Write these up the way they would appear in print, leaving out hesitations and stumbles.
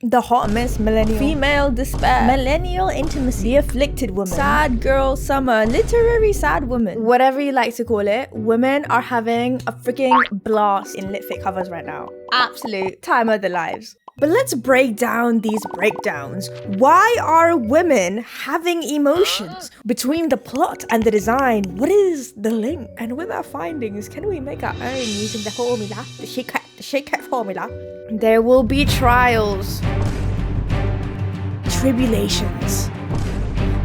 The hot-mess-millenial, female despair, millennial intimacy, the afflicted woman, sad girl summer, literary sad woman, whatever you like to call it. Women are having a freaking blast in litfic covers right now. Absolute time of their lives. But let's break down these breakdowns. Why are women having emotions? Between the plot and the design, what is the link? And with our findings, can we make our own using the formula, the shake cat formula? There will be trials, tribulations,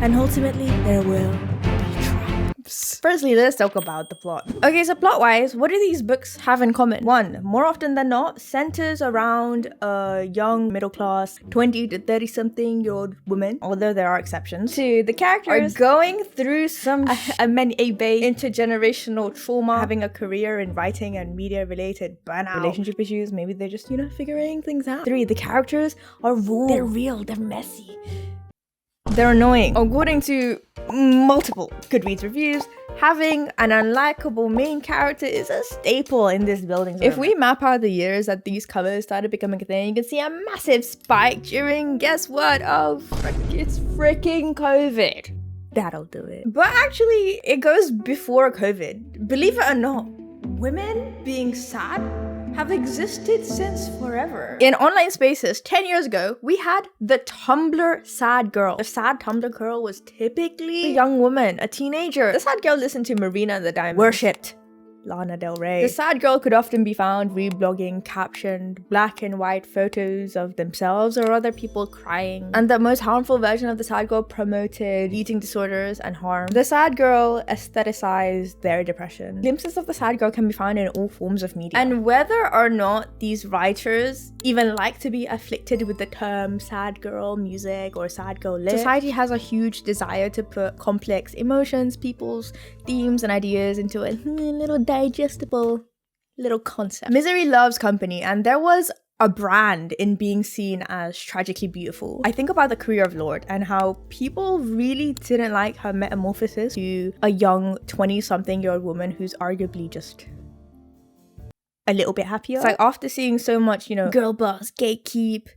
and ultimately there will be triumphs. Firstly, let's talk about the plot. Okay, so plot-wise, what do these books have in common? One, more often than not, centers around a young middle-class 20 to 30-something-year-old woman, although there are exceptions. Two, the characters are going through some intergenerational trauma, having a career in writing and media-related burnout, relationship issues, maybe they're just, figuring things out. Three, the characters are raw, they're real, they're messy, they're annoying. According to multiple Goodreads reviews, having an unlikable main character is a staple in this building. If we map out the years that these covers started becoming a thing, you can see a massive spike during, guess what? Oh, it's freaking COVID. That'll do it. But actually, it goes before COVID. Believe it or not, women being sad have existed since forever. In online spaces, 10 years ago, we had the Tumblr sad girl. The sad Tumblr girl was typically a young woman, a teenager. The sad girl listened to Marina and the Diamonds, worshipped Lana Del Rey. The sad girl could often be found reblogging captioned black and white photos of themselves or other people crying. And the most harmful version of the sad girl promoted eating disorders and harm. The sad girl aestheticized their depression. Glimpses of the sad girl can be found in all forms of media. And whether or not these writers even like to be afflicted with the term sad girl music or sad girl lit, society has a huge desire to put complex emotions, people's themes and ideas into a little digestible little concept. Misery loves company, and there was a brand in being seen as tragically beautiful. I think about the career of Lorde and how people really didn't like her metamorphosis to a young 20-something-year-old woman who's arguably just a little bit happier. It's like after seeing so much, girlboss, gatekeep,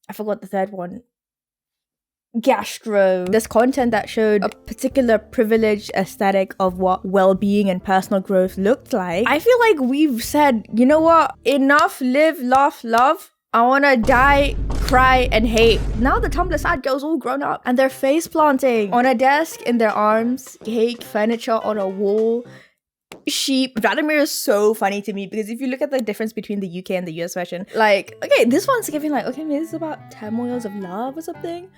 I forgot the third one, gastro, there's content that showed a particular privileged aesthetic of what well-being and personal growth looked like. I feel like we've said, you know what, enough, live, laugh, love. I wanna die, cry, and hate. Now the Tumblr sad girls all grown up and they're face planting on a desk in their arms, cake, furniture on a wall, sheep. Vladimir is so funny to me because if you look at the difference between the UK and the US version, like, okay, this one's giving like, okay, maybe this is about turmoils of love or something.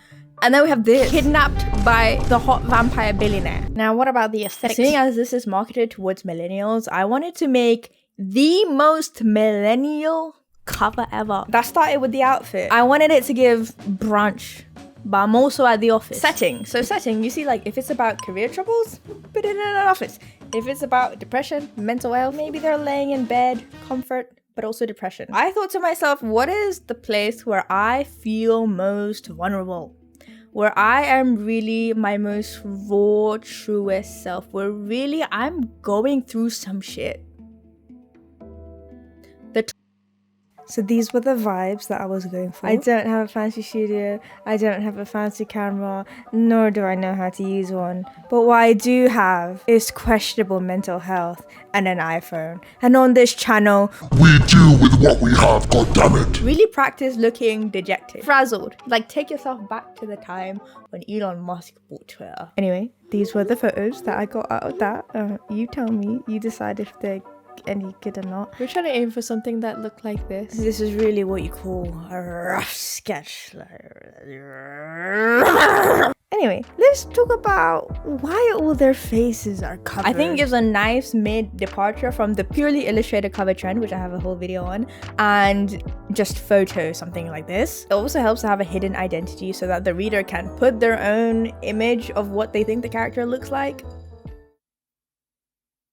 And then we have this, kidnapped by the hot vampire billionaire. Now, what about the aesthetics? Seeing as this is marketed towards millennials, I wanted to make the most millennial cover ever. That started with the outfit. I wanted it to give brunch, but I'm also at the office. Setting. So setting, you see, like, if it's about career troubles, put it in an office. If it's about depression, mental health, maybe they're laying in bed, comfort, but also depression. I thought to myself, what is the place where I feel most vulnerable? Where I am really my most raw, truest self, where really I'm going through some shit. So these were the vibes that I was going for. I don't have a fancy studio, I don't have a fancy camera, nor do I know how to use one. But what I do have is questionable mental health and an iPhone. And on this channel, we deal with what we have, goddammit. Really practice looking dejected, frazzled. Like, take yourself back to the time when Elon Musk bought Twitter. Anyway, these were the photos that I got out of that. You tell me, you decide if they're any good or not. We're trying to aim for something that looked like this. This is really what you call a rough sketch. Anyway, let's talk about why all their faces are covered. I think it gives a nice mid-departure from the purely illustrated cover trend, which I have a whole video on, and just photo something like this. It also helps to have a hidden identity so that the reader can put their own image of what they think the character looks like.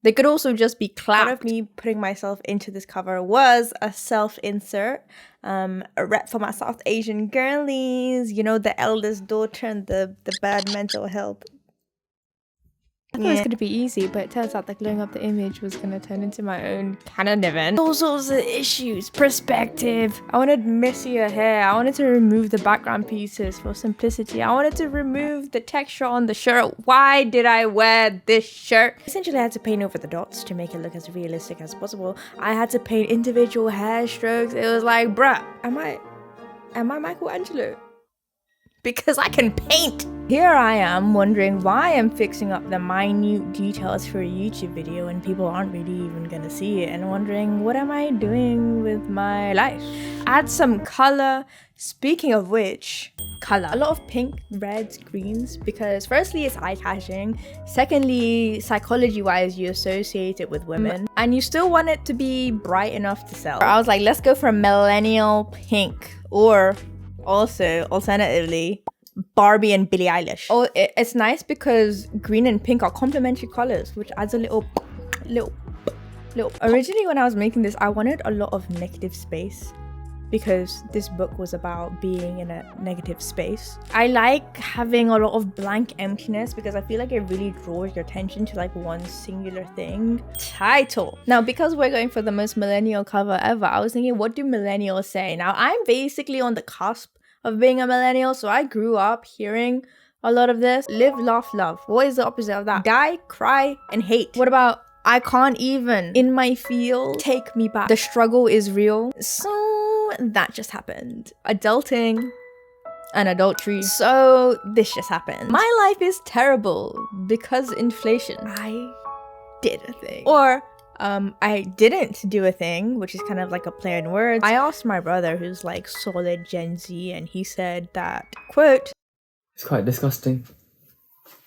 They could also just be clapped. Part of me putting myself into this cover was a self-insert, a rep for my South Asian girlies, the eldest daughter and the bad mental health I thought it was going to be easy, but it turns out that gluing up the image was going to turn into my own canon event. All sorts of issues, perspective. I wanted messier hair. I wanted to remove the background pieces for simplicity. I wanted to remove the texture on the shirt. Why did I wear this shirt? Essentially, I had to paint over the dots to make it look as realistic as possible. I had to paint individual hair strokes. It was like, bruh, am I Michelangelo? Because I can paint. Here I am wondering why I'm fixing up the minute details for a YouTube video and people aren't really even gonna see it, and wondering what am I doing with my life. Add some color. Speaking of which, color. A lot of pink, reds, greens, because firstly it's eye-catching, secondly psychology-wise you associate it with women, and you still want it to be bright enough to sell. I was like, let's go for millennial pink, or also alternatively Barbie and Billie Eilish. Oh, it's nice because green and pink are complementary colors, which adds a little. Originally when I was making this, I wanted a lot of negative space because this book was about being in a negative space. I like having a lot of blank emptiness because I feel like it really draws your attention to like one singular thing. Title. Now, because we're going for the most millennial cover ever, I was thinking, what do millennials say? Now, I'm basically on the cusp of being a millennial, so I grew up hearing a lot of this. Live, laugh, love. What is the opposite of that? Die, cry, and hate. What about I can't even in my field take me back? The struggle is real. So that just happened. Adulting and adultery. So this just happened. My life is terrible because inflation. I did a thing. Or I didn't do a thing, which is kind of like a play on words. I asked my brother, who's like solid Gen Z, and he said that, quote, it's quite disgusting.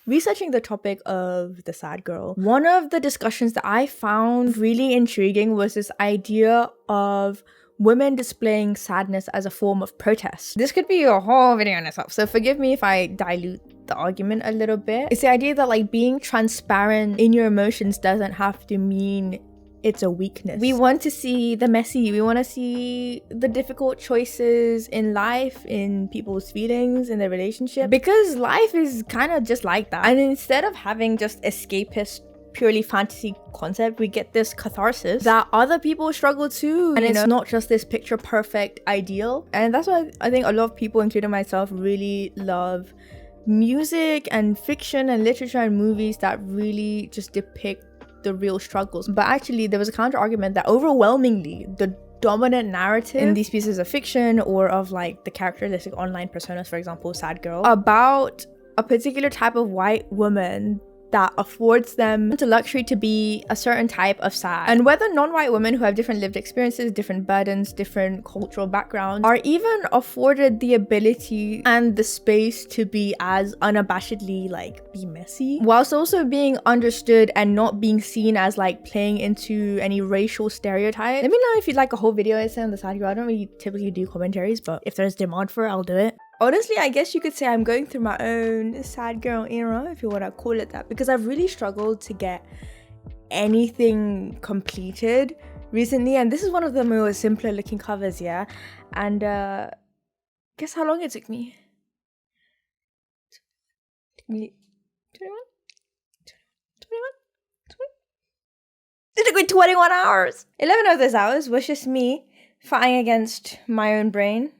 Researching the topic of the sad girl, one of the discussions that I found really intriguing was this idea of women displaying sadness as a form of protest. This could be a whole video in itself, so forgive me if I dilute the argument a little bit. It's the idea that like being transparent in your emotions doesn't have to mean it's a weakness. We want to see the messy, we want to see the difficult choices in life, in people's feelings, in their relationship, because life is kind of just like that. And instead of having just escapist purely fantasy concept, we get this catharsis that other people struggle too, and it's not just this picture perfect ideal. And that's why I think a lot of people, including myself, really love music and fiction and literature and movies that really just depict the real struggles. But actually there was a counter argument that overwhelmingly the dominant narrative in these pieces of fiction, or of like the characteristic online personas, for example sad girl, about a particular type of white woman that affords them the luxury to be a certain type of sad. And whether non-white women who have different lived experiences, different burdens, different cultural backgrounds are even afforded the ability and the space to be as unabashedly like be messy, whilst also being understood and not being seen as like playing into any racial stereotype. Let me know if you'd like a whole video essay on the sad girl. I don't really typically do commentaries, but if there's demand for it, I'll do it. Honestly, I guess you could say I'm going through my own sad girl era, if you want to call it that, because I've really struggled to get anything completed recently, and this is one of the more simpler looking covers, yeah. And guess how long it took me? It took me 21? It took me 21 hours! 11 of those hours was just me fighting against my own brain.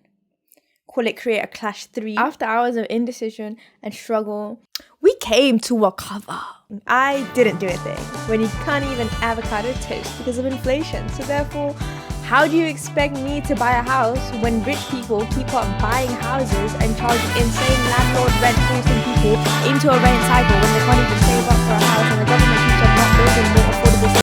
Call it Create a Clash 3. After hours of indecision and struggle, we came to a cover. I didn't do a thing when you can't even avocado toast because of inflation. So therefore, how do you expect me to buy a house when rich people keep on buying houses and charge insane landlord rent forcing people into a rent cycle when they can't even